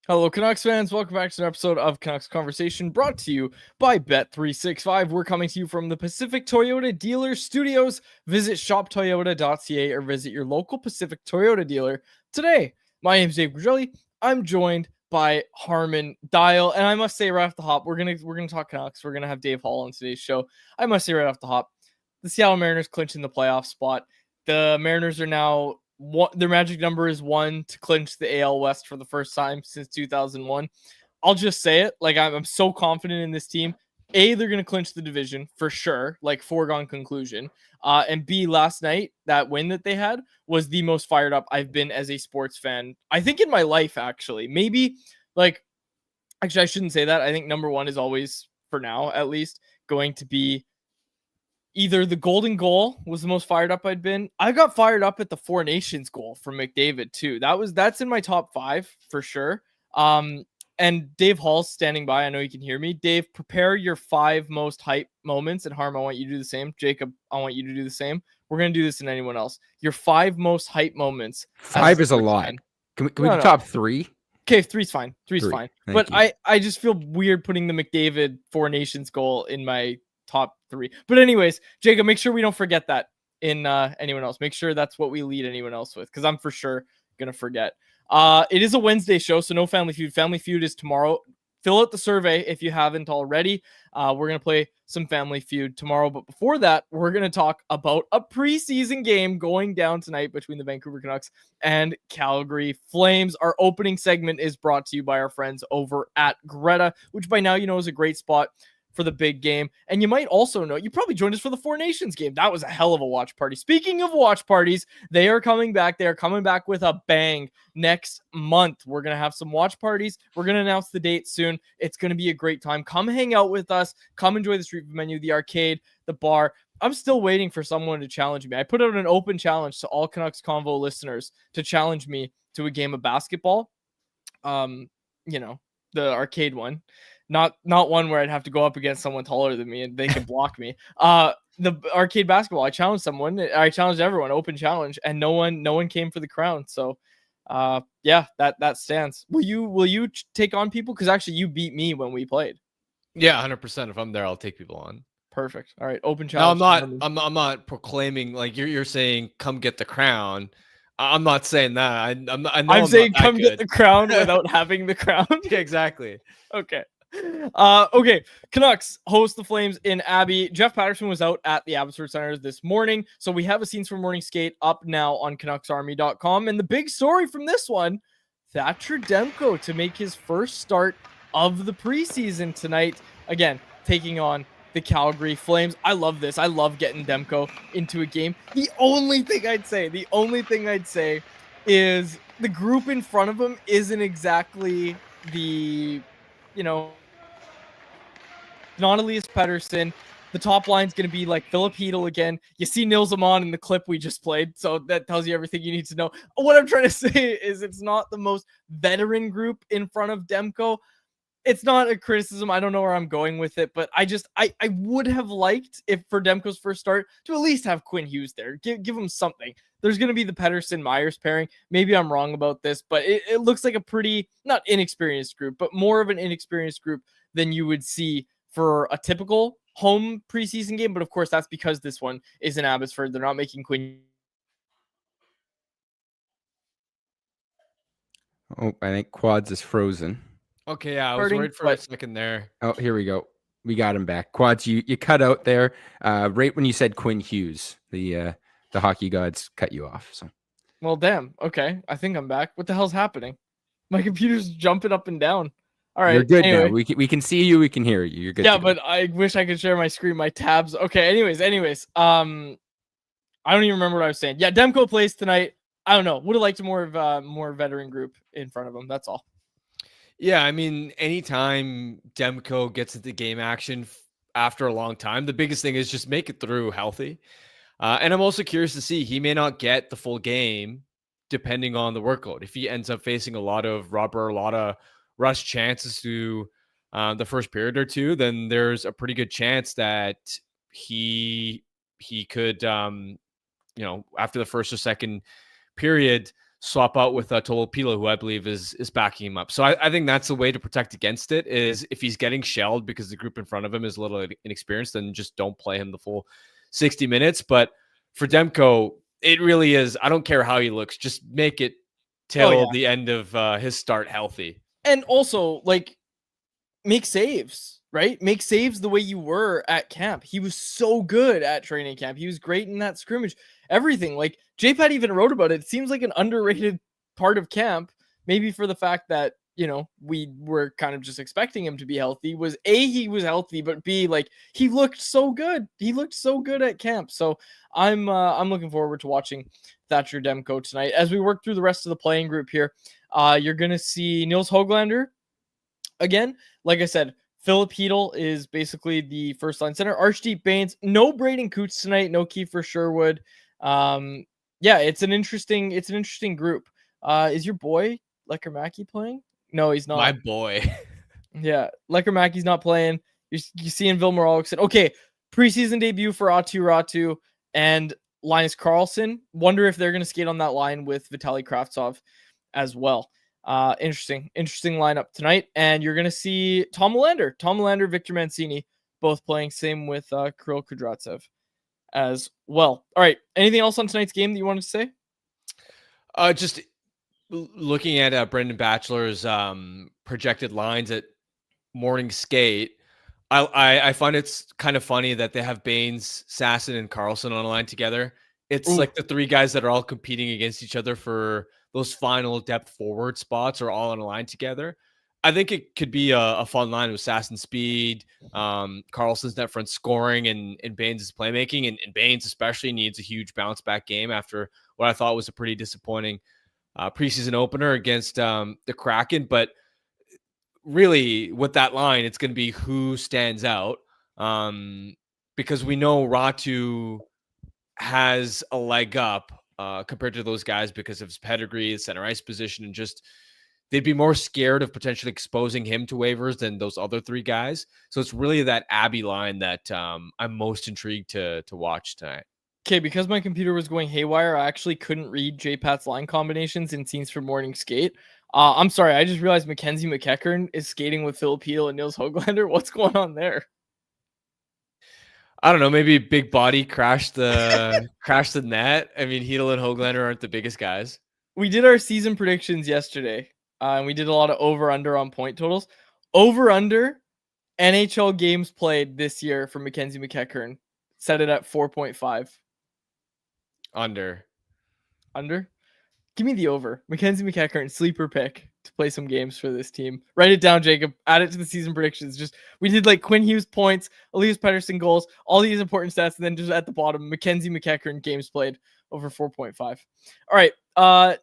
Hello, Canucks fans. Welcome back to an episode of Canucks Conversation brought to you by Bet365. We're coming to you from the Pacific Toyota Dealer Studios. Visit shoptoyota.ca or visit your local Pacific Toyota dealer today. My name is Dave Gurgelli. I'm joined by Harman Dial, and I must say right off the hop, we're gonna talk Canucks. We're gonna have Dave Hall on today's show. I must say right off the hop, the Seattle Mariners clinching the playoff spot. The Mariners are now their magic number is 1 to clinch the AL West for the first time since 2001. I'll just say it. Like, I'm so confident in this team. A, they're going to clinch the division for sure, like foregone conclusion. And B, last night, that win that they had was the most fired up I've been as a sports fan, I think, in my life, actually. Maybe, actually, I shouldn't say that. I think number one is always, for now at least, going to be either the golden goal was the most fired up I'd been. I got fired up at the Four Nations goal from McDavid too. That's in my top 5 for sure. And Dave Hall's standing by. I know you can hear me. Dave, prepare your 5 most hype moments. And Harm, I want you to do the same. Jacob, I want you to do the same. We're gonna do this in anyone else. Your 5 most hype moments. 5 is a lot. Can we do top 3? Okay, 3's fine. 3's fine. But I just feel weird putting the McDavid Four Nations goal in my top 3. But anyways, Jacob, make sure we don't forget that in anyone else. Make sure that's what we lead anyone else with, because I'm for sure gonna forget. It is a Wednesday show, so no Family Feud. Family Feud is tomorrow. Fill out the survey if you haven't already. We're gonna play some Family Feud tomorrow, but before that, we're gonna talk about a preseason game going down tonight between the Vancouver Canucks and Calgary Flames. Our opening segment is brought to you by our friends over at Greta, which by now you know is a great spot for the big game. And you might also know, you probably joined us for the Four Nations game. That was a hell of a watch party. Speaking of watch parties, they are coming back. They are coming back with a bang next month. We're going to have some watch parties. We're going to announce the date soon. It's going to be a great time. Come hang out with us. Come enjoy the street food menu, the arcade, the bar. I'm still waiting for someone to challenge me. I put out an open challenge to all Canucks Convo listeners to challenge me to a game of basketball. The arcade one. Not one where I'd have to go up against someone taller than me and they can block me. The arcade basketball, I challenged someone. I challenged everyone, open challenge, and no one came for the crown. So, that stands. Will you take on people? Because actually, you beat me when we played. Yeah, 100%. If I'm there, I'll take people on. Perfect. All right, open challenge. No, I'm not proclaiming like you're saying. Come get the crown. I'm not saying that. I'm saying come get the crown without having the crown. Yeah, exactly. Okay. Canucks host the Flames in Abbey. Jeff Patterson was out at the Abbotsford Center this morning, so we have a Scenes from Morning Skate up now on CanucksArmy.com. And the big story from this one, Thatcher Demko to make his first start of the preseason tonight. Again, taking on the Calgary Flames. I love this. I love getting Demko into a game. The only thing I'd say is the group in front of him isn't exactly the, not Elias Pettersson. The top line's going to be like Philip Hedl again. You see Nils Amon in the clip we just played, so that tells you everything you need to know. What I'm trying to say is it's not the most veteran group in front of Demko. It's not a criticism. I don't know where I'm going with it, but I would have liked, if for Demko's first start, to at least have Quinn Hughes there. Give him something. There's going to be the Pettersson-Myers pairing. Maybe I'm wrong about this, but it looks like a pretty, not inexperienced group, but more of an inexperienced group than you would see for a typical home preseason game. But of course, that's because this one is in Abbotsford. They're not making Quinn. Oh, I think Quads is frozen. Okay, yeah, I was worried for a second there. Oh, here we go. We got him back. Quads, you cut out there right when you said Quinn Hughes. The hockey gods cut you off. So, well, damn. Okay, I think I'm back. What the hell's happening? My computer's jumping up and down. All right, you're good now. We can see you. We can hear you. You're good. Yeah, but I wish I could share my screen, my tabs. Okay. Anyways. I don't even remember what I was saying. Yeah, Demko plays tonight. I don't know. Would have liked a more veteran group in front of him. That's all. Yeah, I mean, anytime Demko gets into game action after a long time, the biggest thing is just make it through healthy. And I'm also curious to see, he may not get the full game depending on the workload. If he ends up facing a lot of rush chances to the first period or two, then there's a pretty good chance that he could, after the first or second period, swap out with Tolopilo, who I believe is backing him up. So I think that's the way to protect against it, is if he's getting shelled because the group in front of him is a little inexperienced, then just don't play him the full 60 minutes. But for Demko, it really is, I don't care how he looks, just make it till the end of his start healthy. And also, like, make saves, right? Make saves the way you were at camp. He was so good at training camp. He was great in that scrimmage. Everything. Like, J-Pat even wrote about it. It seems like an underrated part of camp, maybe for the fact that, you know, we were kind of just expecting him to be healthy, was A, he was healthy, but B, like, he looked so good. He looked so good at camp. So I'm looking forward to watching Thatcher Demko tonight. As we work through the rest of the playing group here, you're going to see Nils Höglander again. Like I said, Philip Hedl is basically the first line center. Archdeep Baines, no Braden Coots tonight, no Kiefer Sherwood. Yeah, it's an interesting group. Is your boy Lekker playing? No, he's not. My boy. Yeah, Lekker not playing. You seeing Vilmar Olsson. Okay, preseason debut for Ratu and Linus Karlsson. Wonder if they're going to skate on that line with Vitaly Kravtsov as well. Interesting lineup tonight. And you're going to see Tom Willander, Victor Mancini, both playing. Same with Kirill Kudryavtsev as well. All right. Anything else on tonight's game that you wanted to say? Just looking at Brendan Batchelor's projected lines at morning skate, I find it's kind of funny that they have Baines, Sasson, and Karlsson on a line together. It's like the three guys that are all competing against each other for those final depth forward spots are all on a line together. I think it could be a fun line with Sasson speed, Karlsson's net front scoring, and Baines' playmaking. And Baines especially needs a huge bounce back game after what I thought was a pretty disappointing preseason opener against the Kraken. But really, with that line, it's going to be who stands out, because we know Ratu has a leg up compared to those guys because of his pedigree, his center ice position, and just they'd be more scared of potentially exposing him to waivers than those other three guys. So it's really that Abby line that I'm most intrigued to watch tonight. Okay, because my computer was going haywire, I actually couldn't read J-Pat's line combinations in scenes for morning skate. I'm sorry, I just realized Mackenzie McEachern is skating with Philip Hedl and Nils Höglander. What's going on there? I don't know. Maybe big body crashed the net. I mean, Hedl and Höglander aren't the biggest guys. We did our season predictions yesterday, and we did a lot of over/under on point totals. Over/under NHL games played this year for Mackenzie McEachern. Set it at 4.5. Under. Give me the over. Mackenzie McEachern, sleeper pick to play some games for this team. Write it down, Jacob. Add it to the season predictions. Just we did like Quinn Hughes points, Elias Pettersson goals, all these important stats, and then just at the bottom, Mackenzie McEachern games played over 4.5. All right.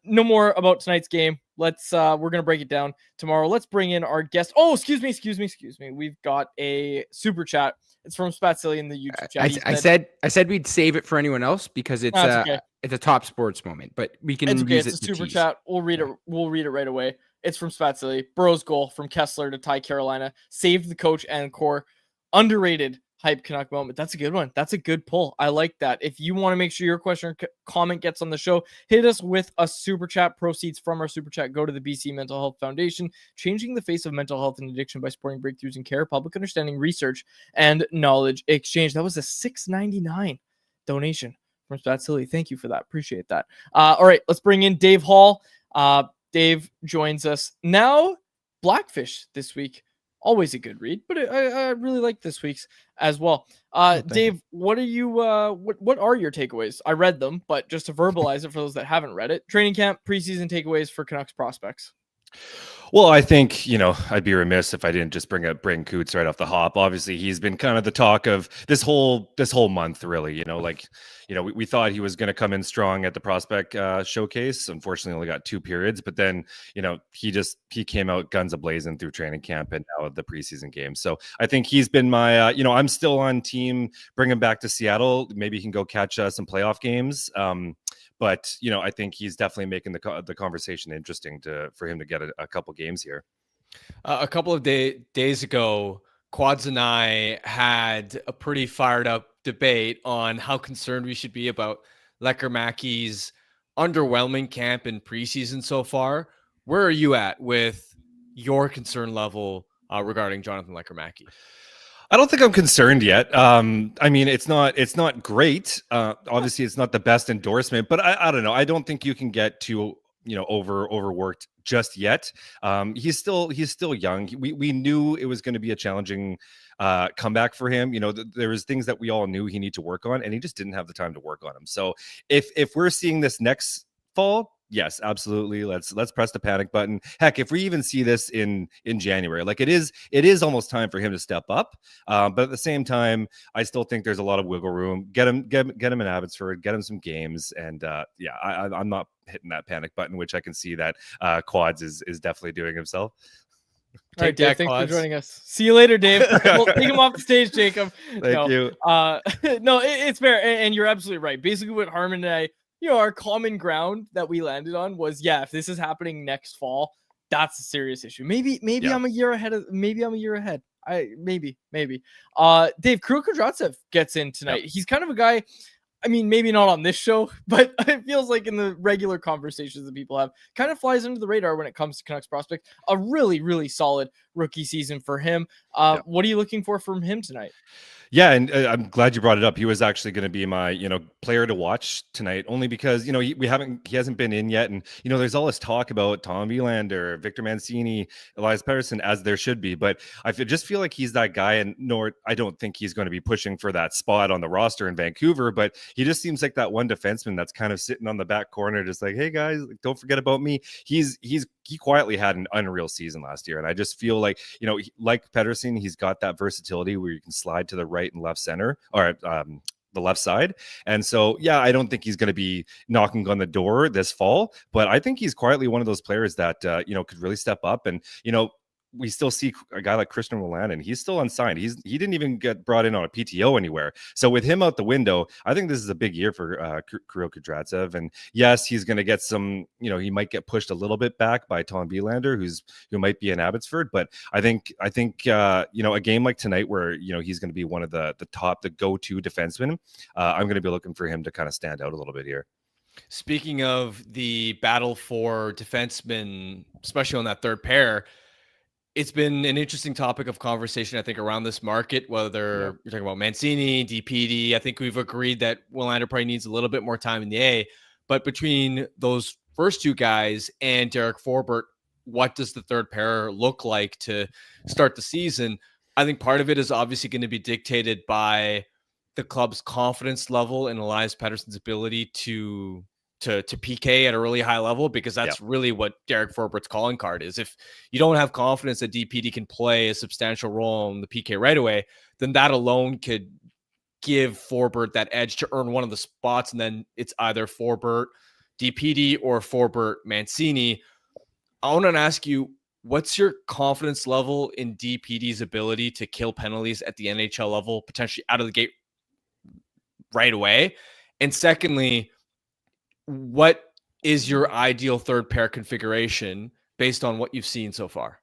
No more about tonight's game. Let's we're gonna break it down tomorrow. Let's bring in our guest. Oh, excuse me. We've got a super chat. It's from Spatzilly in the YouTube chat. I said we'd save it for anyone else because it's okay. It's a top sports moment, but we can use it's a super chat. We'll read it. We'll read it right away. It's from Spatzilly. Burrow's goal from Kessler to tie Carolina saved the coach and core. Underrated hype Canuck moment. That's a good one. That's a good pull. I like that. If you want to make sure your question or comment gets on the show, hit us with a super chat. Proceeds from our super chat go to the BC Mental Health Foundation, changing the face of mental health and addiction by supporting breakthroughs in care, public understanding, research, and knowledge exchange. That was a $6.99 donation from Spatzilly. Thank you for that. Appreciate that. All right, let's bring in Dave Hall. Dave joins us now. Blackfish this week. Always a good read, but I really like this week's as well. Dave, what are you? What are your takeaways? I read them, but just to verbalize it for those that haven't read it, training camp preseason takeaways for Canucks prospects. Well, I think, I'd be remiss if I didn't just bring up Braden Coots right off the hop. Obviously, he's been kind of the talk of this whole month, really. We thought he was going to come in strong at the prospect showcase. Unfortunately, only got 2 periods, but then, he came out guns a-blazing through training camp and now the preseason game. So I think he's been my, I'm still on team, bring him back to Seattle. Maybe he can go catch some playoff games. But, I think he's definitely making the conversation interesting for him to get a couple games here. A couple of days ago, Quads and I had a pretty fired up debate on how concerned we should be about Lekker underwhelming camp in preseason so far. Where are you at with your concern level regarding Jonathan Lekkerimäki? I don't think I'm concerned yet. I mean, it's not great. Obviously, it's not the best endorsement, but I don't know. I don't think you can get too overworked just yet. He's still young. We knew it was going to be a challenging comeback for him. There was things that we all knew he needed to work on, and he just didn't have the time to work on them. So if we're seeing this next fall, yes, absolutely. Let's press the panic button. Heck, if we even see this in January, like it is almost time for him to step up. But at the same time, I still think there's a lot of wiggle room. Get him in Abbotsford, get him some games, and I'm not hitting that panic button, which I can see that Quads is definitely doing himself. All right, Dave, thanks for joining us. See you later, Dave. We'll take him off the stage, Jacob. Thank you. No, it's fair, and you're absolutely right. Basically, what Harman and I, our common ground that we landed on was, if this is happening next fall, that's a serious issue. Maybe I'm a year ahead. Maybe Dave, Kirill Kudryavtsev gets in tonight. He's kind of a guy. I mean, maybe not on this show, but it feels like in the regular conversations that people have, kind of flies under the radar when it comes to Canucks prospect. A really, really solid rookie season for him. What are you looking for from him tonight? Yeah, and I'm glad you brought it up. He was actually going to be my, player to watch tonight, only because, he hasn't been in yet. And, there's all this talk about Tom Willander, Victor Mancini, Elias Pettersson, as there should be. But I just feel like he's that guy, and I don't think he's going to be pushing for that spot on the roster in Vancouver. But he just seems like that one defenseman that's kind of sitting on the back corner, just like, hey guys, don't forget about me. He quietly had an unreal season last year. And I just feel like, like Pettersson, he's got that versatility where you can slide to the right and left center, or the left side. And so, I don't think he's going to be knocking on the door this fall, but I think he's quietly one of those players that, could really step up. And, we still see a guy like Christian Willander, and he's still unsigned. He didn't even get brought in on a PTO anywhere. So with him out the window, I think this is a big year for Kirill Kudryavtsev. And yes, he's going to get some, he might get pushed a little bit back by Tom Willander, who might be in Abbotsford. But I think a game like tonight where, he's going to be one of the go-to defensemen, I'm going to be looking for him to kind of stand out a little bit here. Speaking of the battle for defensemen, especially on that third pair, it's been an interesting topic of conversation, I think, around this market, whether you're talking about Mancini, DPD. I think we've agreed that Willander probably needs a little bit more time in the A. But between those first two guys and Derek Forbort, what does the third pair look like to start the season? I think part of it is obviously going to be dictated by the club's confidence level in Elias Pettersson's ability to PK at a really high level, because that's really what Derek Forbort's calling card is. If you don't have confidence that DPD can play a substantial role in the PK right away, then that alone could give Forbort that edge to earn one of the spots. And then it's either Forbort DPD or Forbort Mancini. I want to ask you, what's your confidence level in DPD's ability to kill penalties at the NHL level, potentially out of the gate right away? And secondly, what is your ideal third pair configuration based on what you've seen so far?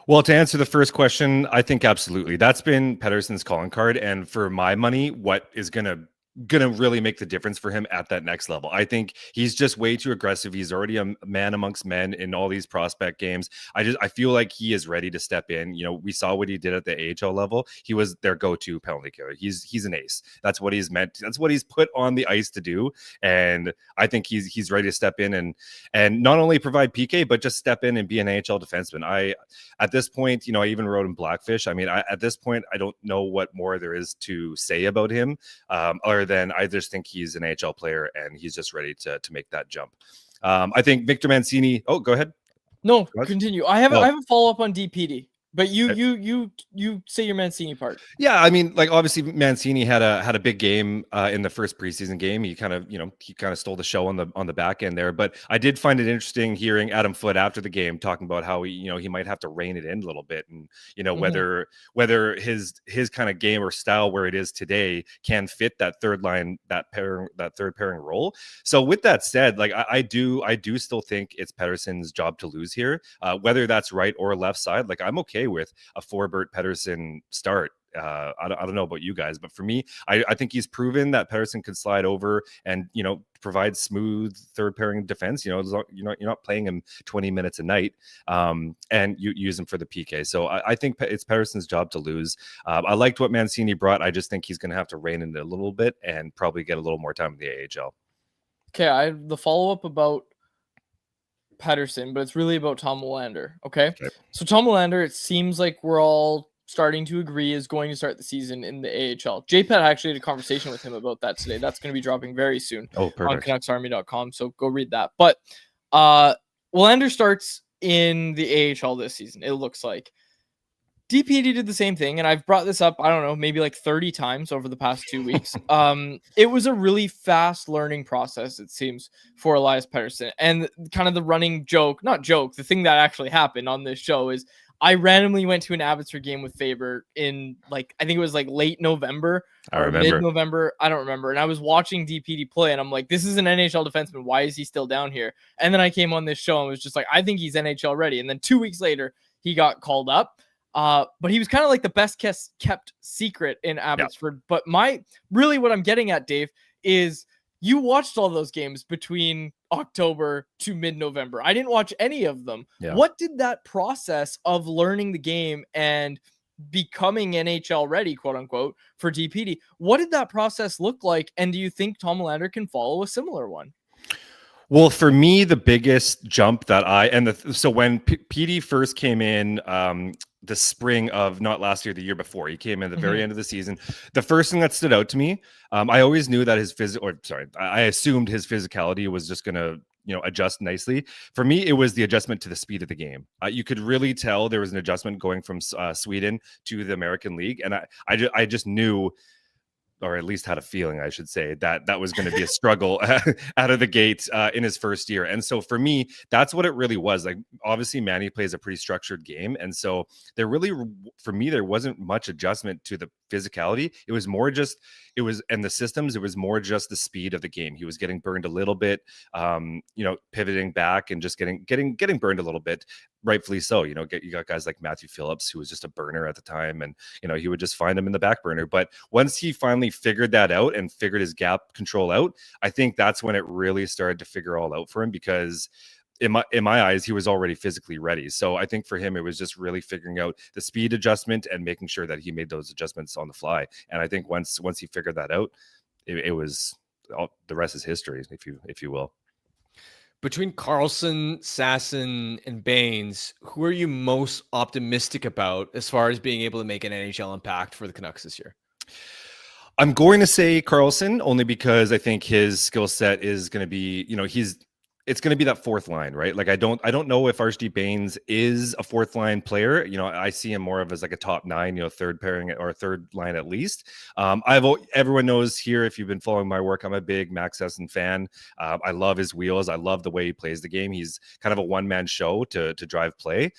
Well, to answer the first question, I think absolutely. That's been Pettersson's calling card. And for my money, what is going to really make the difference for him at that next level. I think he's just way too aggressive. He's already a man amongst men in all these prospect games. I feel like he is ready to step in. We saw what he did at the AHL level. He was their go-to penalty killer. He's an ace. That's what he's meant. That's what he's put on the ice to do. And I think he's ready to step in and not only provide PK, but just step in and be an AHL defenseman. At this point, I even wrote in Blackfish. I mean, at this point, I don't know what more there is to say about him, other than I just think he's an AHL player and he's just ready to make that jump. I think Victor Mancini. Oh, go ahead. No, continue. I have a follow up on DPD. But you say your Mancini part. Yeah, I mean, like obviously Mancini had a big game in the first preseason game. He kind of stole the show on the back end there. But I did find it interesting hearing Adam Foote after the game talking about how he might have to rein it in a little bit, and whether his kind of game or style where it is today can fit that third line, that third pairing role. So with that said, like I do still think it's Pettersson's job to lose here, whether that's right or left side. Like I'm okay with a Forbort Pettersson start I don't know about you guys, but for me, I think he's proven that Pettersson could slide over and, provide smooth third pairing defense. You're not playing him 20 minutes a night, and you use him for the PK. So I think it's Pettersson's job to lose. I liked what Mancini brought. I just think he's going to have to rein in it a little bit and probably get a little more time in the AHL. Okay, I have the follow-up about Pettersson, but it's really about Tom Willander. Okay? So Tom Willander, it seems like we're all starting to agree, is going to start the season in the AHL. JPET actually had a conversation with him about that today. That's going to be dropping very soon on CanucksArmy.com, so go read that. But Willander starts in the AHL this season, it looks like. DPD did the same thing, and I've brought this up, I don't know, maybe like 30 times over the past 2 weeks. It was a really fast learning process, it seems, for Elias Pettersson. And kind of the running joke, not joke, the thing that actually happened on this show is I randomly went to an Abbotsford game with Faber in I think it was late November or mid-November. I don't remember. And I was watching DPD play, and I'm like, this is an NHL defenseman. Why is he still down here? And then I came on this show and was just like, I think he's NHL ready. And then 2 weeks later, he got called up. But he was kind of like the best kept secret in Abbotsford. But what I'm getting at, Dave, is you watched all those games between October to mid-November. I didn't watch any of them. Yeah. What did that process of learning the game and becoming NHL ready, quote unquote, for DPD, what did that process look like? And do you think Tom Willander can follow a similar one? Well, for me, the biggest jump that so when PD first came in, the spring of not last year, the year before, he came in the very end of the season. The first thing that stood out to me, I always knew that I assumed his physicality was just going to, adjust nicely. For me, it was the adjustment to the speed of the game. You could really tell there was an adjustment going from Sweden to the American League. And I just knew, or at least had a feeling, I should say, that was going to be a struggle out of the gate in his first year. And so for me, that's what it really was. Like, obviously, Manny plays a pretty structured game. And so there wasn't much adjustment to the physicality. It was more just, and the systems, it was more just the speed of the game. He was getting burned a little bit, pivoting back and just getting burned a little bit. Rightfully so. You got guys like Matthew Phillips, who was just a burner at the time, and he would just find him in the back burner. But once he finally figured that out and figured his gap control out, I think that's when it really started to figure all out for him, because in my eyes, he was already physically ready. So I think for him, it was just really figuring out the speed adjustment and making sure that he made those adjustments on the fly. And I think once he figured that out, it was the rest is history, if you will. Between Karlsson, Sasson, and Baines, who are you most optimistic about as far as being able to make an NHL impact for the Canucks this year? I'm going to say Karlsson, only because I think his skill set is going to be, it's going to be that fourth line, right? Like, I don't know if Archie Baines is a fourth line player. I see him more of as like a top nine, third pairing or third line at least. Everyone knows here, if you've been following my work, I'm a big Max Sesson fan. I love his wheels. I love the way he plays the game. He's kind of a one-man show to drive play.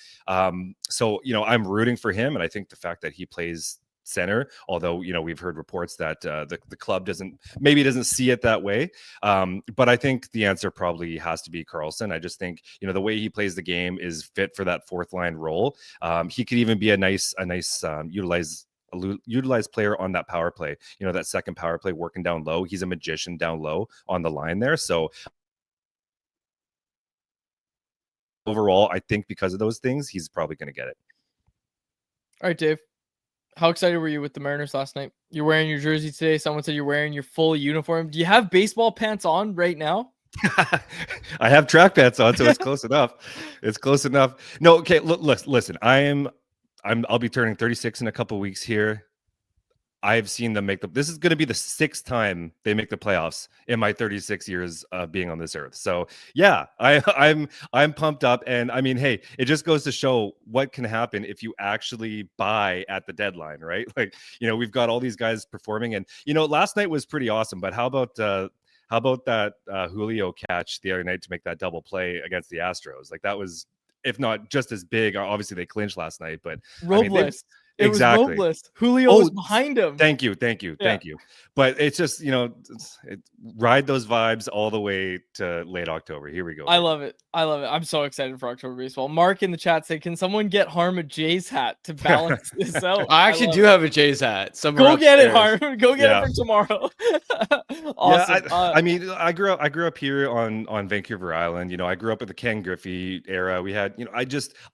So I'm rooting for him. And I think the fact that he plays center, although we've heard reports that the club doesn't see it that way, but I think the answer probably has to be Karlsson. I just think the way he plays the game is fit for that fourth line role. He could even be a nice utilized player on that power play, that second power play, working down low. He's a magician down low on the line there. So overall, I think because of those things, he's probably going to get it. All right, Dave. How excited were you with the Mariners last night? You're wearing your jersey today. Someone said you're wearing your full uniform. Do you have baseball pants on right now? I have track pants on, so it's close enough. It's close enough. No, okay. Listen. I'll be turning 36 in a couple weeks here. I've seen them this is going to be the 6th time they make the playoffs in my 36 years of being on this earth. So yeah, I'm pumped up. And I mean, hey, it just goes to show what can happen if you actually buy at the deadline, right? Like, we've got all these guys performing, and last night was pretty awesome. But how about that Julio catch the other night to make that double play against the Astros? Like, that was, if not just as big. Obviously they clinched last night, but Robles. It exactly. was Robles. Julio was behind him. Thank you. But it's just, ride those vibes all the way to late October. Here we go. I love it. I'm so excited for October baseball. Mark in the chat said, "Can someone get Harm a Jays hat to balance this out?" I actually do have a Jays hat. Go get it, Harm. Go get it for tomorrow. Awesome. Yeah, I mean, I grew up here on Vancouver Island. I grew up with the Ken Griffey era. We had,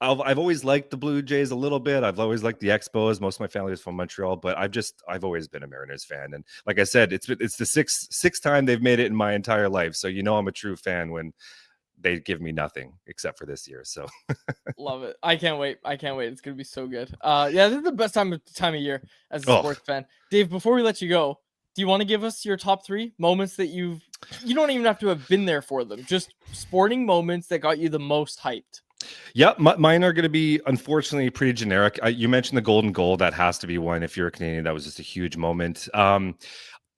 I've always liked the Blue Jays a little bit. I've always liked the Expos. Most of my family is from Montreal, but I've always been a Mariners fan. And like I said, it's the sixth time they've made it in my entire life. So I'm a true fan when they give me nothing except for this year. So love it. I can't wait. It's gonna be so good. Yeah, this is the best time of year as a sports fan. Dave, before we let you go, do you want to give us your top 3 moments that you don't even have to have been there for them, just sporting moments that got you the most hyped? Yeah, mine are going to be, unfortunately, pretty generic. You mentioned the golden goal. That has to be one. If you're a Canadian, that was just a huge moment.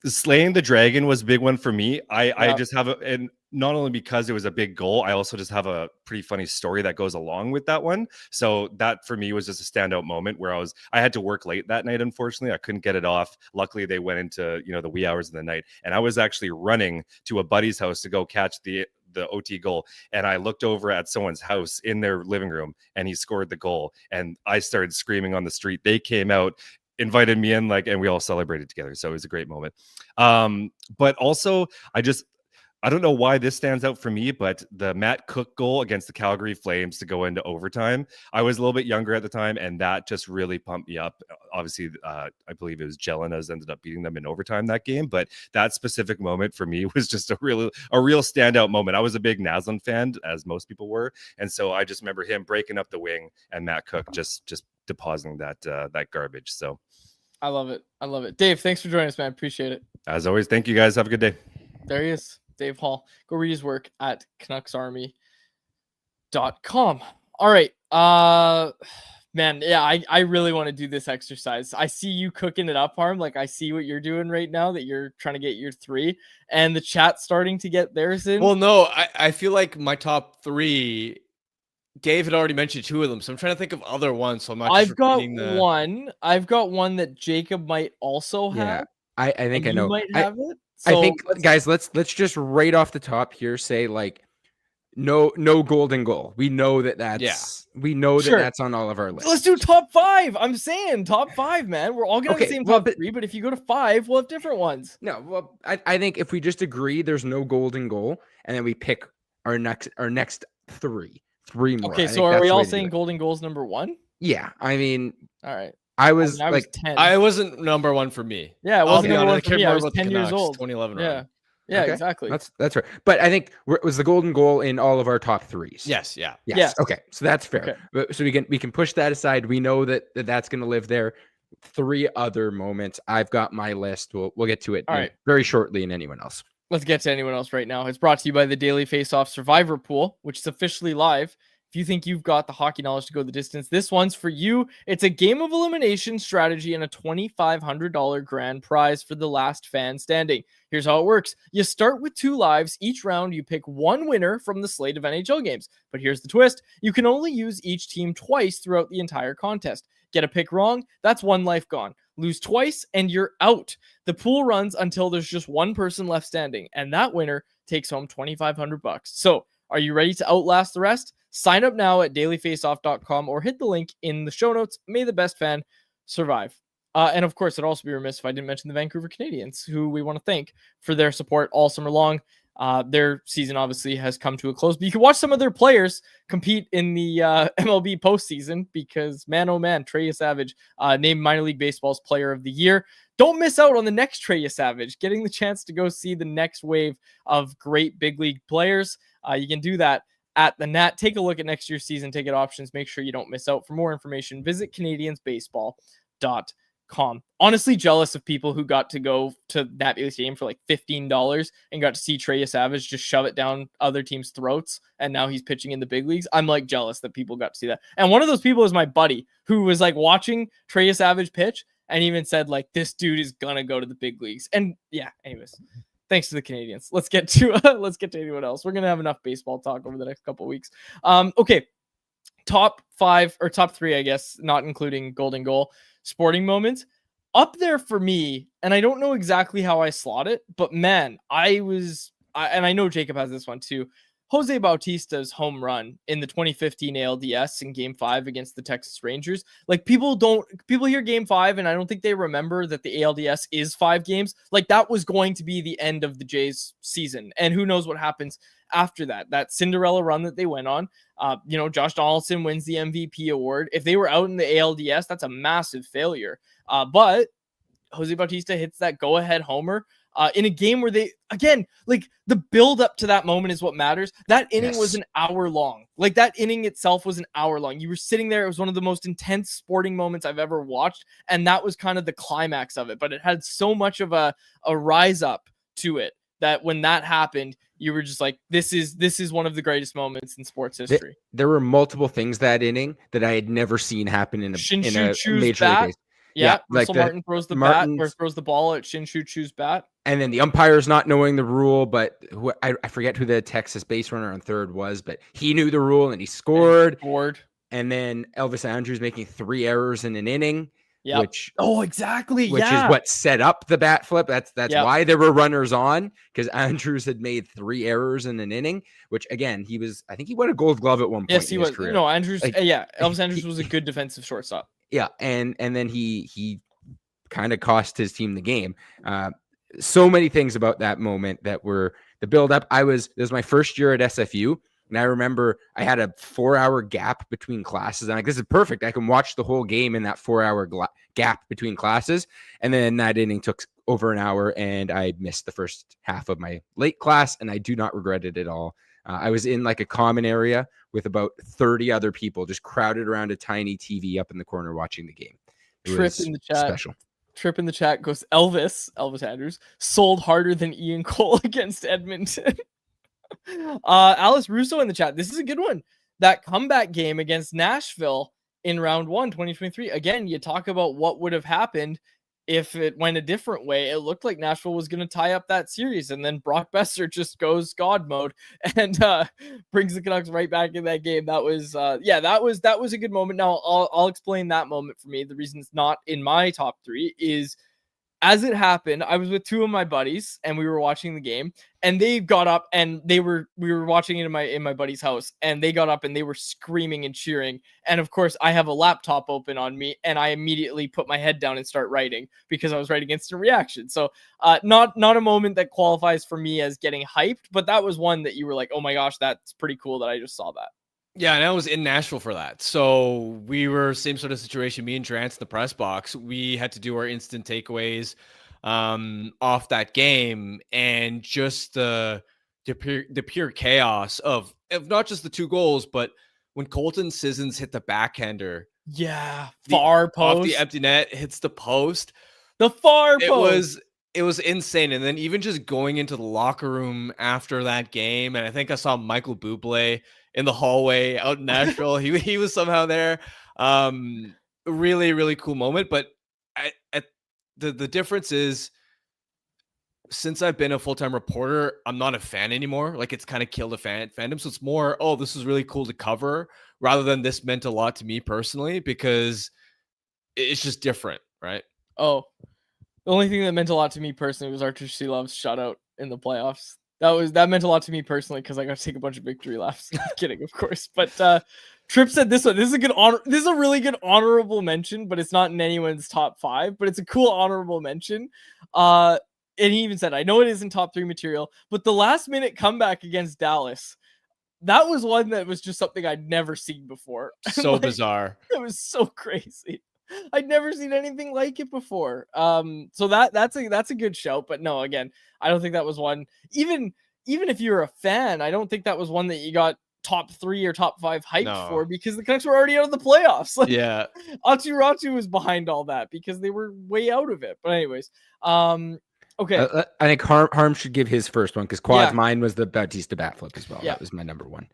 Slaying the dragon was a big one for me. I just have and not only because it was a big goal, I also just have a pretty funny story that goes along with that one. So that for me was just a standout moment where I had to work late that night. Unfortunately, I couldn't get it off. Luckily, they went into the wee hours of the night, and I was actually running to a buddy's house to go catch the OT goal, and I looked over at someone's house in their living room, and he scored the goal, and I started screaming on the street. They came out, invited me in, and we all celebrated together. So it was a great moment. But also I don't know why this stands out for me, but the Matt Cook goal against the Calgary Flames to go into overtime. I was a little bit younger at the time, and that just really pumped me up. Obviously, I believe it was Jelena's ended up beating them in overtime that game, but that specific moment for me was just a real standout moment. I was a big Naslund fan, as most people were, and so I just remember him breaking up the wing and Matt Cook just depositing that garbage. So I love it. Dave, thanks for joining us, man. Appreciate it. As always, thank you guys. Have a good day. There he is. Dave Hall. Go read his work at CanucksArmy.com. All right. Man, yeah, I really want to do this exercise. I see you cooking it up, Harm. I see what you're doing right now, that you're trying to get your 3, and the chat's starting to get theirs in. Well, no, I feel like my top 3, Dave had already mentioned 2 of them, so I'm trying to think of other ones. So I'm not. I've got one that Jacob might also have. Yeah, I think I know. You might have it. So, I think, guys, let's just right off the top here say no golden goal. We know that's that's on all of our lists. Let's do top 5. I'm saying top 5, man. We're all gonna have the same top 3, but if you go to 5, we'll have different ones. No, well, I think if we just agree there's no golden goal, and then we pick our next 3 more. Okay, so are we all saying golden goal's number 1? Yeah, I mean, all right. I was 10. I wasn't number 1 for me. Yeah, it wasn't number 1 for me. I was about 10 years old. 2011 Yeah. run. Yeah, okay. Exactly. That's right. But I think it was the golden goal in all of our top 3s. Yes. Yeah. Yes. Okay. So that's fair. Okay. So we can push that aside. We know that's going to live there. 3 other moments. I've got my list. We'll get to it very shortly. And anyone else. Let's get to anyone else right now. It's brought to you by the Daily Faceoff Survivor Pool, which is officially live. If you think you've got the hockey knowledge to go the distance, this one's for you. It's a game of elimination strategy and a $2,500 grand prize for the last fan standing. Here's how it works. You start with 2 lives. Each round, you pick 1 winner from the slate of NHL games. But here's the twist. You can only use each team twice throughout the entire contest. Get a pick wrong, that's 1 life gone. Lose twice, and you're out. The pool runs until there's just 1 person left standing, and that winner takes home $2,500. So, are you ready to outlast the rest? Sign up now at dailyfaceoff.com or hit the link in the show notes. May the best fan survive. And of course, it'd also be remiss if I didn't mention the Vancouver Canadians, who we want to thank for their support all summer long. Their season obviously has come to a close, but you can watch some of their players compete in the MLB postseason because, man, oh man, Trey Savage named Minor League Baseball's Player of the Year. Don't miss out on the next Trey Savage, getting the chance to go see the next wave of great big league players. You can do that at the Nat. Take a look at next year's season ticket options. Make sure you don't miss out. For more information, visit CanadiansBaseball.com. Honestly, jealous of people who got to go to that game for $15 and got to see Trey Savage just shove it down other teams' throats, and now he's pitching in the big leagues. I'm jealous that people got to see that. And one of those people is my buddy who was watching Trey Savage pitch and even said this dude is gonna go to the big leagues. And yeah, anyways. Thanks to the Canadians. Let's get to anyone else. We're gonna have enough baseball talk over the next couple of weeks. Okay, top 5 or top 3, I guess, not including golden goal. sporting moments. Up there for me, and I don't know exactly how I slot it, but man, and I know Jacob has this one too. Jose Bautista's home run in the 2015 ALDS in Game 5 against the Texas Rangers. Like people hear Game 5 and I don't think they remember that the ALDS is 5 games. Like that was going to be the end of the Jays season. And who knows what happens after that. That Cinderella run that they went on. Josh Donaldson wins the MVP award. If they were out in the ALDS, that's a massive failure. But Jose Bautista hits that go-ahead homer in a game where they, again, like the build up to that moment is what matters. That inning was an hour long. Like that inning itself was an hour long. You were sitting there. It was one of the most intense sporting moments I've ever watched. And that was kind of the climax of it. But it had so much of a rise up to it that when that happened, you were just like, this is one of the greatest moments in sports history. There were multiple things that inning that I had never seen happen in a major league base. Yeah, Russell Martin throws throws the ball at Shin-Shu Chu's bat. And then the umpires not knowing the rule, but I forget who the Texas base runner on third was, but he knew the rule and he scored. And then Elvis Andrews making 3 errors in an inning. Yeah. Exactly. Which is what set up the bat flip. That's why there were runners on, because Andrews had made 3 errors in an inning, which again, I think he won a Gold Glove at one point. Yes, he was. Career. No, Andrews. Elvis Andrews was a good defensive shortstop. Yeah. And then he kind of cost his team the game. So many things about that moment that were the build up. This was my first year at SFU. And I remember I had a 4-hour gap between classes. I'm like, this is perfect. I can watch the whole game in that 4-hour gap between classes. And then that inning took over an hour and I missed the first half of my late class. And I do not regret it at all. I was in like a common area with about 30 other people just crowded around a tiny TV up in the corner watching the game. Trip in the chat. Special. Trip in the chat goes, Elvis Andrews sold harder than Ian Cole against Edmonton. Alice Russo in the chat. This is a good one. That comeback game against Nashville in round 1, 2023. Again, you talk about what would have happened if it went a different way. It looked like Nashville was going to tie up that series, and then Brock Besser just goes God mode and brings the Canucks right back in that game. That was that was a good moment. Now I'll explain that moment for me. The reason it's not in my top 3 is, as it happened, I was with 2 of my buddies and we were watching the game, and they got up and we were watching it in my buddy's house, and they got up and they were screaming and cheering. And of course I have a laptop open on me and I immediately put my head down and start writing because I was writing instant reaction. So not a moment that qualifies for me as getting hyped, but that was one that you were like, oh my gosh, that's pretty cool that I just saw that. Yeah, and I was in Nashville for that. So we were same sort of situation. Me and Drance in the press box, we had to do our instant takeaways off that game, and just the pure chaos of not just the 2 goals, but when Colton Sissons hit the backhander. Yeah, far post. Off the empty net, hits the post. The far post. It was insane. And then even just going into the locker room after that game, and I think I saw Michael Bublé in the hallway out in Nashville. he was somehow there. Really, really cool moment. But the difference is, since I've been a full-time reporter, I'm not a fan anymore. Like, it's kind of killed the fandom. So it's more, oh, this is really cool to cover, rather than this meant a lot to me personally, because it's just different, right? Oh, the only thing that meant a lot to me personally was Archer Silov's shutout in the playoffs. That meant a lot to me personally because I got to take a bunch of victory laps. Kidding, of course. But Tripp said this one. This is a good honor. This is a really good honorable mention, but it's not in anyone's top 5. But it's a cool honorable mention. And he even said, I know it isn't top 3 material, but the last minute comeback against Dallas, that was one that was just something I'd never seen before. So bizarre. It was so crazy. I'd never seen anything like it before. So that's a good shout. But no, again, I don't think that was one. Even if you're a fan, I don't think that was one that you got top 3 or top 5 hyped for, because the Canucks were already out of the playoffs. Like, yeah, Atu Ratu was behind all that because they were way out of it. But anyways, okay. I think Harm should give his first one, because mine was the Bautista bat flip as well. Yeah. That was my number 1.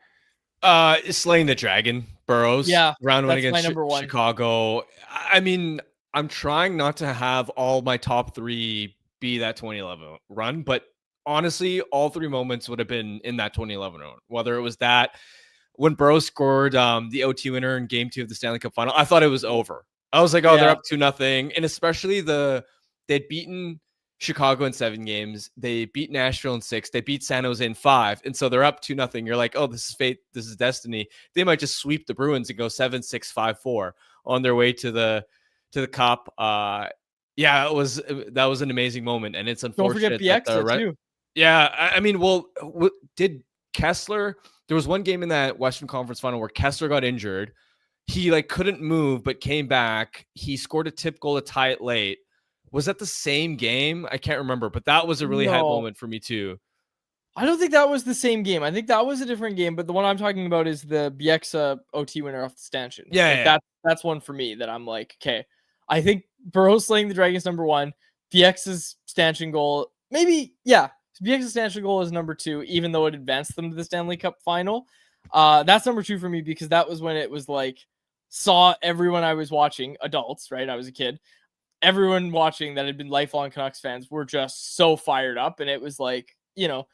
Slaying the Dragon, Burrows. Yeah, round 1 against Chicago. I mean, I'm trying not to have all my top 3 be that 2011 run, but honestly, all 3 moments would have been in that 2011 run. Whether it was that when Burrows scored the OT winner in Game 2 of the Stanley Cup Final, I thought it was over. I was like, oh, they're up 2-0. And especially they'd beaten Chicago in 7 games. They beat Nashville in 6. They beat San Jose in 5. And so they're up 2-0. You're like, oh, this is fate. This is destiny. They might just sweep the Bruins and go 7-6, 5-4 on their way to the cup. That was an amazing moment. And it's unfortunate. Don't forget Bieksa too. Yeah. I mean, well, did Kessler, there was one game in that Western Conference final where Kessler got injured. He like couldn't move, but came back. He scored a tip goal to tie it late. Was that the same game? I can't remember, but that was a really high moment for me too. I don't think that was the same game. I think that was a different game, but the one I'm talking about is the Bieksa OT winner off the stanchion. That's one for me that I'm like, okay. I think Burrow slaying the Dragons #1, Bieksa's stanchion goal, maybe, Bieksa's stanchion goal is #2, even though it advanced them to the Stanley Cup final. That's #2 for me because that was when it was like, saw everyone I was watching, adults, right? I was a kid. Everyone watching that had been lifelong Canucks fans were just so fired up. And it was like, the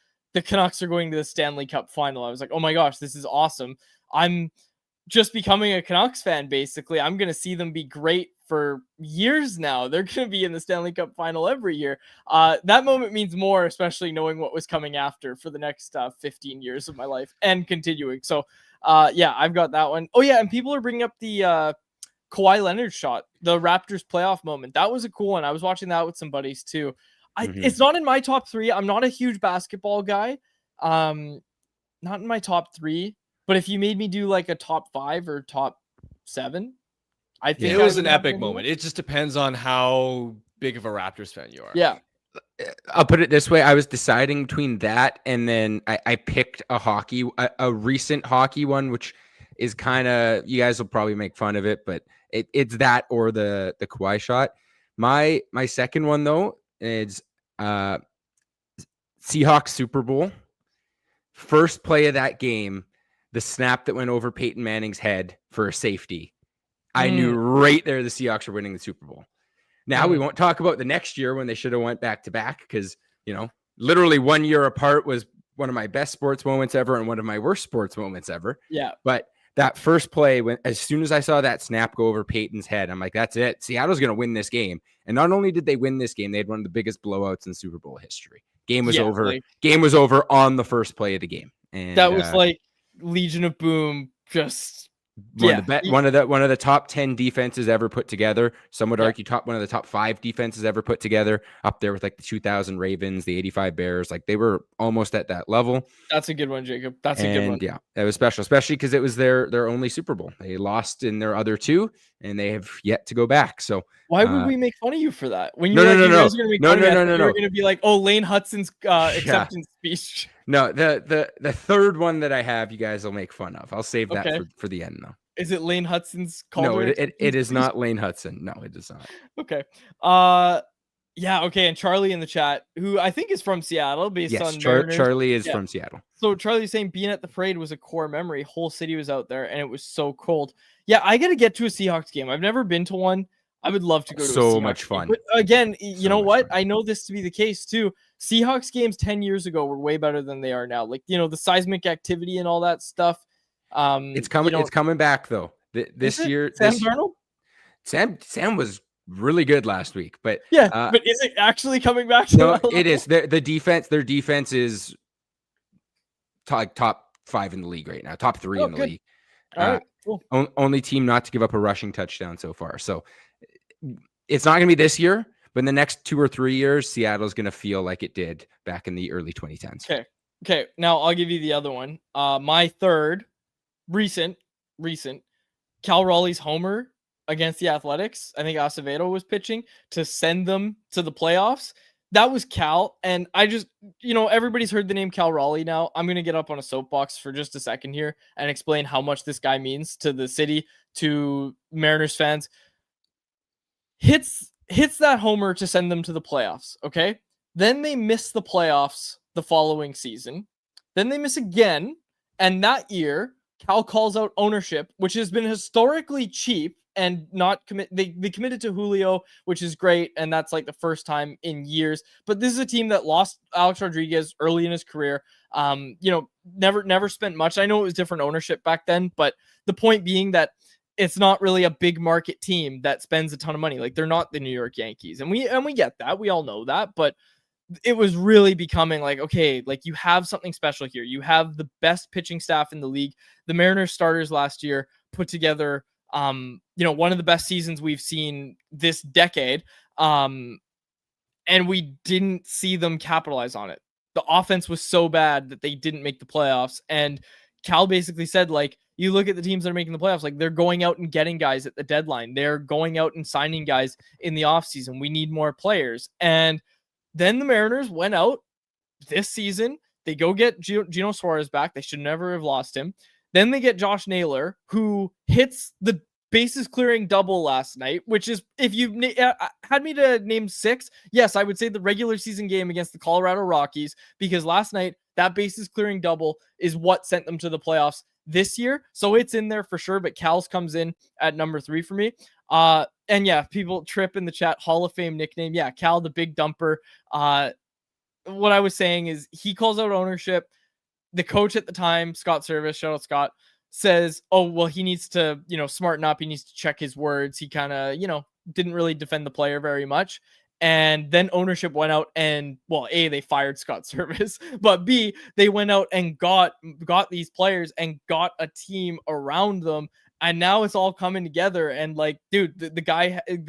Canucks are going to the Stanley Cup final. I was like, oh my gosh, this is awesome. I'm just becoming a Canucks fan, basically. I'm going to see them be great for years now. They're going to be in the Stanley Cup final every year. That moment means more, especially knowing what was coming after for the next 15 years of my life and continuing. So, I've got that one. Oh, yeah, and people are bringing up the Kawhi Leonard shot, the Raptors playoff moment. That was a cool one. I was watching that with some buddies too. It's not in my top 3. I'm not a huge basketball guy. Not in my top 3. But if you made me do like a top 5 or top 7, I think it was an epic moment. It just depends on how big of a Raptors fan you are. Yeah. I'll put it this way. I was deciding between that and then I picked a recent hockey one, which is kind of, you guys will probably make fun of it, but it's that or the Kawhi shot. My second one though is Seahawks Super Bowl. First play of that game, the snap that went over Peyton Manning's head for a safety. I knew right there the Seahawks were winning the Super Bowl. Now we won't talk about the next year when they should have went back to back because, literally 1 year apart was one of my best sports moments ever and one of my worst sports moments ever. Yeah. But that first play, as soon as I saw that snap go over Peyton's head, I'm like, that's it. Seattle's going to win this game. And not only did they win this game, they had one of the biggest blowouts in Super Bowl history. Game was over. Game was over on the first play of the game. And that was like Legion of Boom, just one of the top 10 defenses ever put together. Some would argue one of the top 5 defenses ever put together, up there with like the 2000 Ravens, the 85 Bears. Like they were almost at that level. That's a good one, Jacob. That's a good one. Yeah, it was special, especially because it was their only Super Bowl. They lost in their other 2, and they have yet to go back. So why would we make fun of you for that? When you no, you're going to be like, oh, Lane Hutson's acceptance speech. No, the third one that I have, you guys will make fun of. I'll save that for the end, though. Is it Lane Hutson's call? No, it is not Lane Hudson. No, it is not. Okay. Okay. And Charlie in the chat, who I think is from Seattle, based on Charlie is from Seattle. So Charlie's saying being at the parade was a core memory. Whole city was out there, and it was so cold. Yeah, I got to get to a Seahawks game. I've never been to one. I would love to go to a Seahawks much fun. Game. But again, you know what? I know this to be the case too. Seahawks games 10 years ago were way better than they are now. Like, the seismic activity and all that stuff. It's coming. It's coming back though. This year, Sam Darnold? Sam was really good last week, but but is it actually coming back? No, it is. The defense. Their defense is top 5 in the league right now. Top 3 in the league. All right, cool. Only team not to give up a rushing touchdown so far. So it's not going to be this year, but in the next 2 or 3 years, Seattle's going to feel like it did back in the early 2010s. Okay. Now I'll give you the other one. My third recent Cal Raleigh's homer against the Athletics. I think Acevedo was pitching to send them to the playoffs. That was Cal. And I just, everybody's heard the name Cal Raleigh now. I'm going to get up on a soapbox for just a second here and explain how much this guy means to the city, to Mariners fans. Hits that homer to send them to the playoffs. Okay. Then they miss the playoffs the following season. Then they miss again. And that year, Cal calls out ownership, which has been historically cheap and not commit. They committed to Julio, which is great. And that's like the first time in years. But this is a team that lost Alex Rodriguez early in his career. Never spent much. I know it was different ownership back then, but the point being that it's not really a big market team that spends a ton of money. Like, they're not the New York Yankees. And we get that. We all know that. But it was really becoming like, okay, like, you have something special here. You have the best pitching staff in the league. The Mariners starters last year put together, one of the best seasons we've seen this decade. And we didn't see them capitalize on it. The offense was so bad that they didn't make the playoffs. And Cal basically said, like, you look at the teams that are making the playoffs, like, they're going out and getting guys at the deadline. They're going out and signing guys in the offseason. We need more players. And then the Mariners went out this season. They go get Gino Suarez back. They should never have lost him. Then they get Josh Naylor, who hits the bases clearing double last night, which is, if you had me to name 6, yes, I would say the regular season game against the Colorado Rockies, because last night that bases clearing double is what sent them to the playoffs this year. So it's in there for sure, but Cal's comes in at number 3 for me. And yeah, people trip in the chat, Hall of Fame nickname. Yeah, Cal, the big dumper. What I was saying is, he calls out ownership. The coach at the time, Scott Service, shout out Scott, says, oh, well, he needs to, smarten up. He needs to check his words. He kind of, didn't really defend the player very much. And then ownership went out and, well, A, they fired Scott Service, but B, they went out and got these players and got a team around them. And now it's all coming together. And, like, dude, the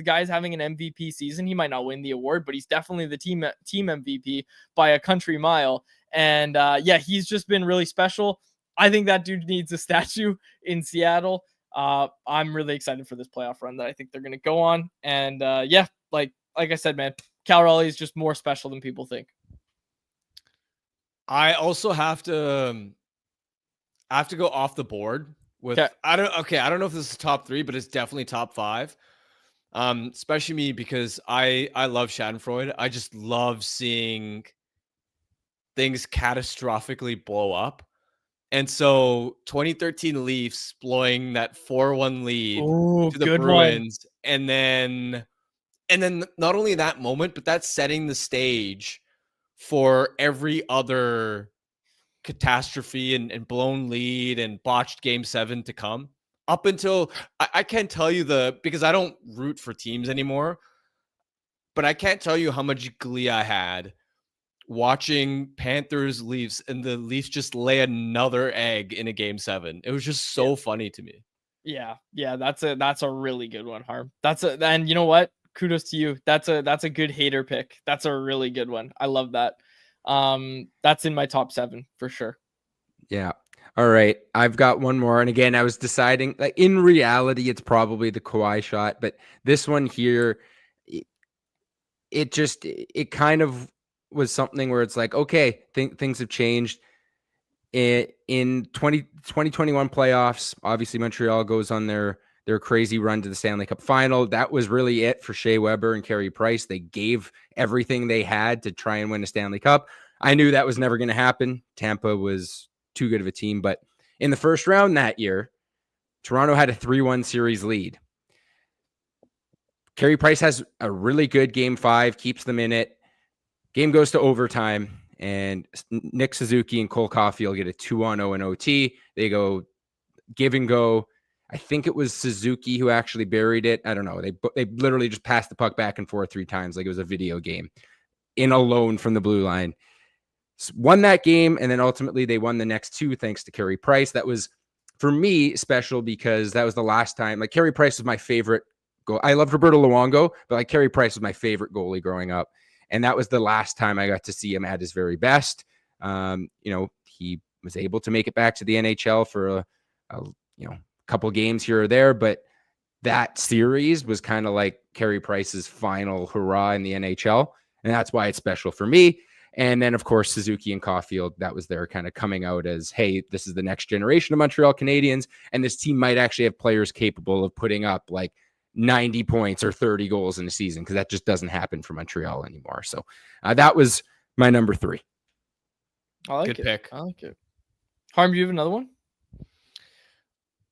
guy's having an MVP season. He might not win the award, but he's definitely the team MVP by a country mile. And he's just been really special. I think that dude needs a statue in Seattle. I'm really excited for this playoff run that I think they're going to go on. And like I said, man, Cal Raleigh is just more special than people think. I also have to go off the board with, I don't know if this is top 3, but it's definitely top 5. Especially me, because I love Schadenfreude. I just love seeing things catastrophically blow up. And so 2013 Leafs blowing that 4-1 lead to the Bruins. And then not only that moment, but that's setting the stage for every other catastrophe and blown lead and botched game 7 to come, up until I can't tell you because I don't root for teams anymore, but I can't tell you how much glee I had watching Panthers Leafs, and the Leafs just lay another egg in a game 7. It was just so funny to me. Yeah, that's a really good one, Harm. And you know what? Kudos to you. That's a good hater pick. That's a really good one. I love that. That's in my top 7 for sure. Yeah. All right. I've got one more. And again, I was deciding, like, in reality, it's probably the Kawhi shot, but this one here, it kind of was something where it's like, okay, things have changed. In 2021 playoffs, obviously Montreal goes on their crazy run to the Stanley Cup final. That was really it for Shea Weber and Carey Price. They gave everything they had to try and win a Stanley Cup. I knew that was never going to happen. Tampa was too good of a team. But in the first round that year, Toronto had a 3-1 series lead. Carey Price has a really good game 5, keeps them in it. Game goes to overtime, and Nick Suzuki and Cole Caulfield get a 2-0 in OT. They go give and go. I think it was Suzuki who actually buried it. I don't know. They literally just passed the puck back and forth 3 times like it was a video game in alone from the blue line. Won that game, and then ultimately they won the next 2 thanks to Carey Price. That was, for me, special because that was the last time. Like, Carey Price was my favorite goal. I loved Roberto Luongo, but like Carey Price was my favorite goalie growing up. And that was the last time I got to see him at his very best. He was able to make it back to the NHL for a couple games here or there, but that series was kind of like Carey Price's final hurrah in the NHL. And that's why it's special for me. And then, of course, Suzuki and Caulfield, that was their kind of coming out as, hey, this is the next generation of Montreal Canadiens. And this team might actually have players capable of putting up like 90 points or 30 goals in a season, because that just doesn't happen for Montreal anymore. So that was my number 3. I like Good it. pick. I like it. Harm, do you have another one?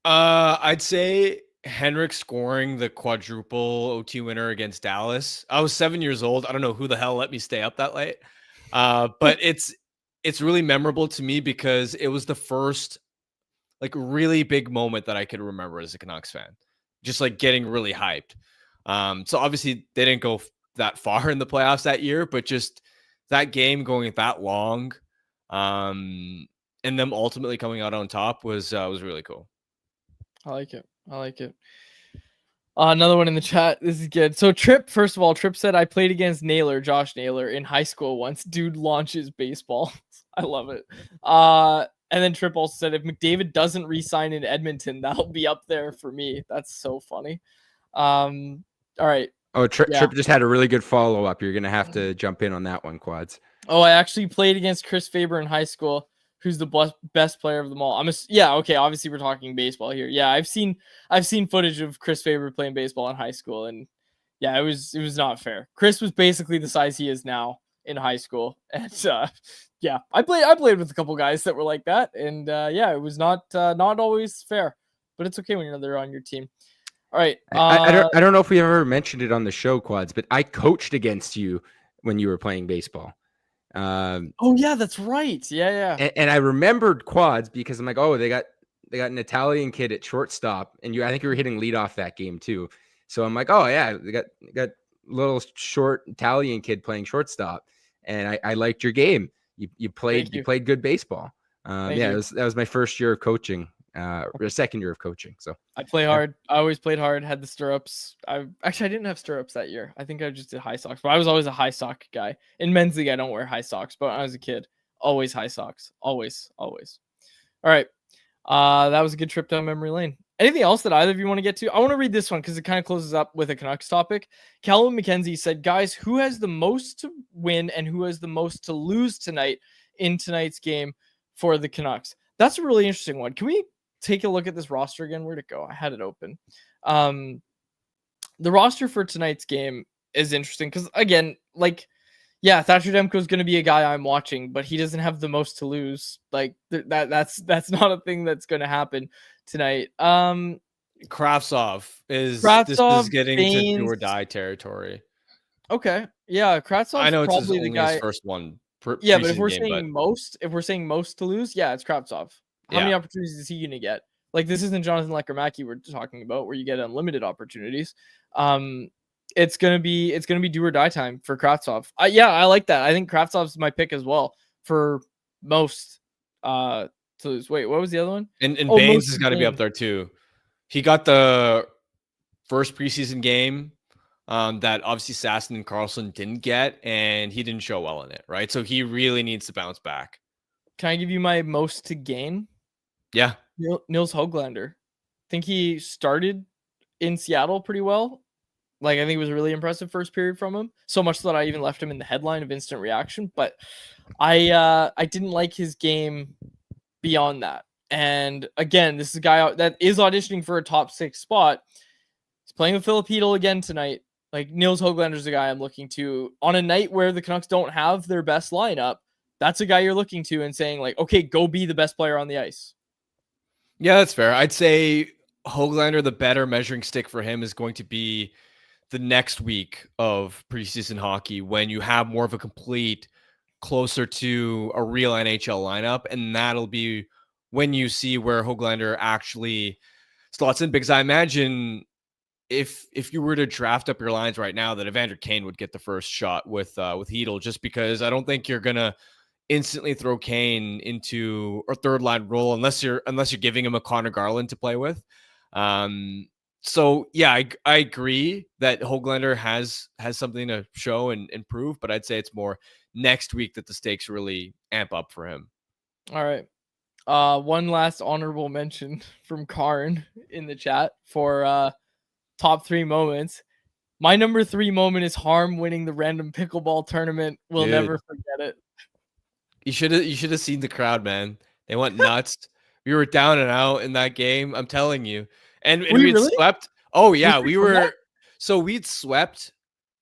I'd say Henrik scoring the quadruple OT winner against Dallas. I was 7 years old. I don't know who the hell let me stay up that late. But it's really memorable to me because it was the first like really big moment that I could remember as a Canucks fan, just like getting really hyped. So obviously they didn't go that far in the playoffs that year, but just that game going that long, and them ultimately coming out on top was really cool. I like it. Another one in the chat. This is good. So Tripp, first of all, Tripp said, I played against Josh Naylor in high school once. Dude launches baseball. I love it. And then Tripp also said, if McDavid doesn't re-sign in Edmonton, that'll be up there for me. That's so funny. All right. Oh, Tripp just had a really good follow-up. You're going to have to jump in on that one, Quads. Oh, I actually played against Chris Faber in high school, who's the best player of them all. Okay, obviously we're talking baseball here. Yeah, I've seen footage of Chris Faber playing baseball in high school, and yeah, it was not fair. Chris was basically the size he is now in high school, and yeah, I played with a couple guys that were like that, and yeah, it was not always fair, but it's okay when they're on your team. All right, I don't know if we ever mentioned it on the show, Quads, but I coached against you when you were playing baseball. Oh yeah, that's right. Yeah. And I remembered, Quads, because I'm like, oh, they got an Italian kid at shortstop, and I think you were hitting leadoff that game too. So I'm like, oh yeah, they got little short Italian kid playing shortstop, and I liked your game. You played good baseball. That was my first year of coaching. Or second year of coaching. So I play hard. I always played hard, had the stirrups. I didn't have stirrups that year. I think I just did high socks, but I was always a high sock guy. In men's league, I don't wear high socks, but when I was a kid, always high socks. Always. All right. That was a good trip down memory lane. Anything else that either of you want to get to? I want to read this one because it kind of closes up with a Canucks topic. Callum McKenzie said, guys, who has the most to win and who has the most to lose tonight in tonight's game for the Canucks? That's a really interesting one. Can we take a look at this roster again? Where'd it go? I had it open. The roster for tonight's game is interesting because, again, yeah, Thatcher Demko is going to be a guy I'm watching, but he doesn't have the most to lose. That's not a thing that's going to happen tonight. Kravtsov is getting Baines, to do or die territory. Okay, yeah, Kravtsov. I know it's probably the guy. His first one. But if we're saying most to lose, yeah, it's Kravtsov. How many opportunities is he going to get? This isn't Jonathan Lecker-Mackey we're talking about, where you get unlimited opportunities. It's gonna be do or die time for Kravtsov. I like that. I think Kravtsov's my pick as well for most to lose. Wait, what was the other one? And Baines has got to be up there too. He got the first preseason game that obviously Sasson and Carlson didn't get, and he didn't show well in it, right? So he really needs to bounce back. Can I give you my most to gain? Yeah. Nils Höglander. I think he started in Seattle pretty well. I think it was a really impressive first period from him. So much that I even left him in the headline of instant reaction. But I didn't like his game beyond that. And again, this is a guy that is auditioning for a top 6 spot. He's playing with Filipino again tonight. Nils Höglander is a guy I'm looking to on a night where the Canucks don't have their best lineup. That's a guy you're looking to and saying okay, go be the best player on the ice. Yeah, that's fair. I'd say Höglander, the better measuring stick for him is going to be the next week of preseason hockey when you have more of a complete, closer to a real NHL lineup. And that'll be when you see where Höglander actually slots in. Because I imagine if you were to draft up your lines right now, that Evander Kane would get the first shot with Hedl, just because I don't think you're going to instantly throw Kane into a third line role unless you're giving him a Connor Garland to play with. So yeah, I agree that Höglander has something to show and prove, but I'd say it's more next week that the stakes really amp up for him. All right. One last honorable mention from Karn in the chat for top 3 moments. My number 3 moment is Harm winning the random pickleball tournament. We'll never forget it. You should have seen the crowd, man. They went nuts. We were down and out in that game. I'm telling you. And we'd swept. Oh yeah, we were. So we'd swept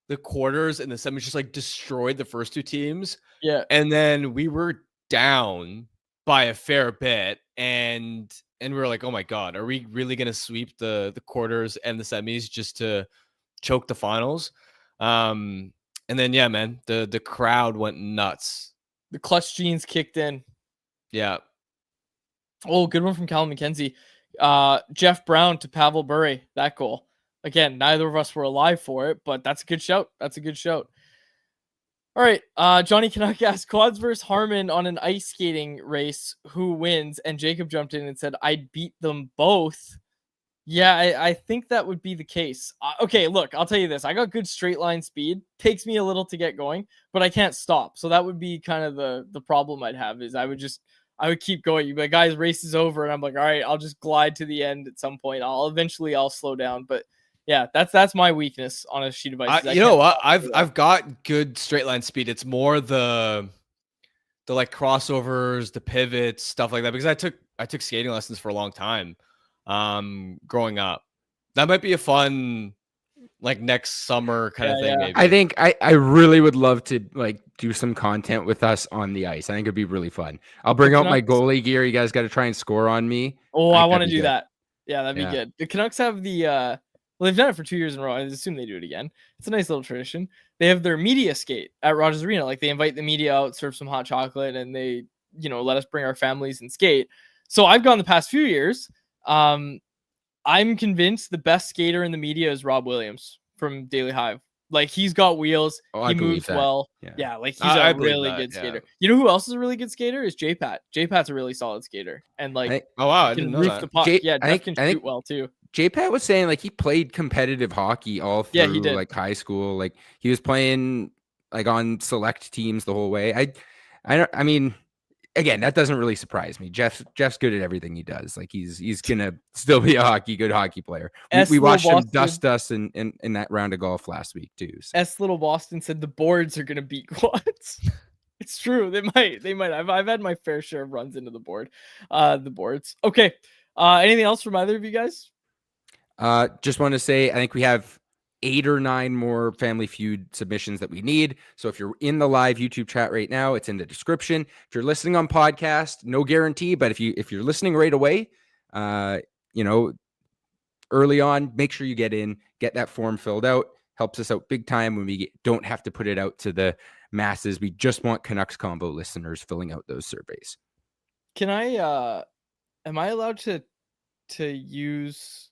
the quarters and the semis, just destroyed the first 2 teams. Yeah. And then we were down by a fair bit, and we were like, oh my God, are we really gonna sweep the quarters and the semis just to choke the finals? And then yeah, man, the crowd went nuts. The clutch genes kicked in. Yeah. Oh, good one from Callum McKenzie. Jeff Brown to Pavel Bure, that goal. Again, neither of us were alive for it, but that's a good shout. That's a good shout. All right, Johnny Canuck asked Quads versus Harmon on an ice skating race, who wins? And Jacob jumped in and said, I'd beat them both. Yeah, I think that would be the case. Okay, look, I'll tell you this. I got good straight line speed. Takes me a little to get going, but I can't stop. So that would be kind of the problem I'd have is I would keep going. You'd be like, guys, race is over. And I'm like, all right, I'll just glide to the end at some point. I'll slow down. But yeah, that's my weakness on a sheet of ice. You know what? I've got good straight line speed. It's more the like crossovers, the pivots, stuff like that. Because I took skating lessons for a long time, growing up. That might be a fun like next summer kind of thing. Maybe. I think I really would love to like do some content with us on the ice. I think it'd be really fun. I'll bring out my goalie gear. You guys got to try and score on me. Oh, I want to do that. Yeah, that'd be good. The Canucks have the well, they've done it for 2 years in a row. I assume they do it again. It's a nice little tradition. They have their media skate at Rogers Arena. Like they invite the media out, serve some hot chocolate, and they, let us bring our families and skate. So I've gone the past few years. I'm convinced the best skater in the media is Rob Williams from Daily Hive. Like he's got wheels. He moves well. Yeah, like he's a really good skater. You know who else is a really good skater? Is J-Pat. J-Pat's a really solid skater. And like, I didn't know that. The puck. Jeff can shoot well too. J-Pat was saying like he played competitive hockey all through like high school. Like he was playing like on select teams the whole way. I mean, again, that doesn't really surprise me. Jeff's good at everything he does. Like he's gonna still be a good hockey player. We watched him dust us in that round of golf last week too. So. Little Boston said the boards are gonna beat Quads. It's true. They might. I've had my fair share of runs into the boards. Okay. Anything else from either of you guys? Just want to say, I think we have 8 or 9 more Family Feud submissions that we need. So if you're in the live YouTube chat right now, it's in the description. If you're listening on podcast, no guarantee, but if you're listening right away, early on, make sure you get that form filled out. Helps us out big time when we don't have to put it out to the masses. We just want Canucks Combo listeners filling out those surveys. Can I, am I allowed to use,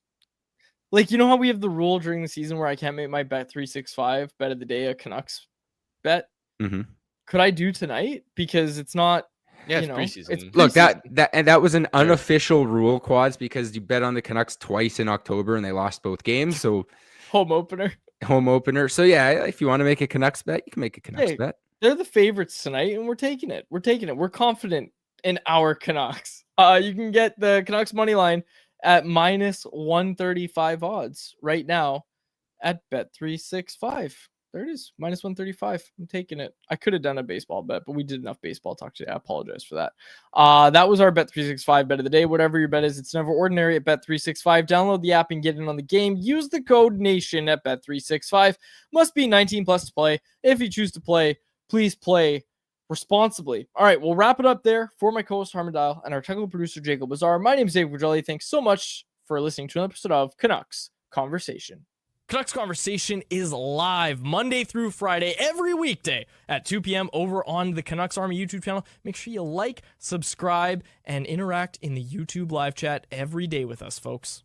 like, you know how we have the rule during the season where I can't make my Bet365 bet of the day a Canucks bet? Mm-hmm. Could I do tonight? Because it's not, it's preseason. It's preseason. Look, that was an unofficial rule, Quads, because you bet on the Canucks twice in October and they lost both games. So home opener. So yeah, if you want to make a Canucks bet, you can make a Canucks bet. They're the favorites tonight, and we're taking it. We're confident in our Canucks. You can get the Canucks money line at minus 135 odds right now at Bet365. There it is, minus 135. I'm taking it. I could have done a baseball bet, but we did enough baseball talk today. I apologize for that. That was our Bet365 bet of the day. Whatever your bet is, it's never ordinary at Bet365. Download the app and get in on the game. Use the code NATION at Bet365. Must be 19 plus to play. If you choose to play, please play responsibly. All right, we'll wrap it up there. For my co-host Harmon Dial and our technical producer Jacob Bazar, my name is Dave Virgelli. Thanks so much for listening to an episode of Canucks Conversation. Canucks Conversation is live Monday through Friday, every weekday at 2 p.m. over on the Canucks Army YouTube channel. Make sure you like, subscribe, and interact in the YouTube live chat every day with us, folks.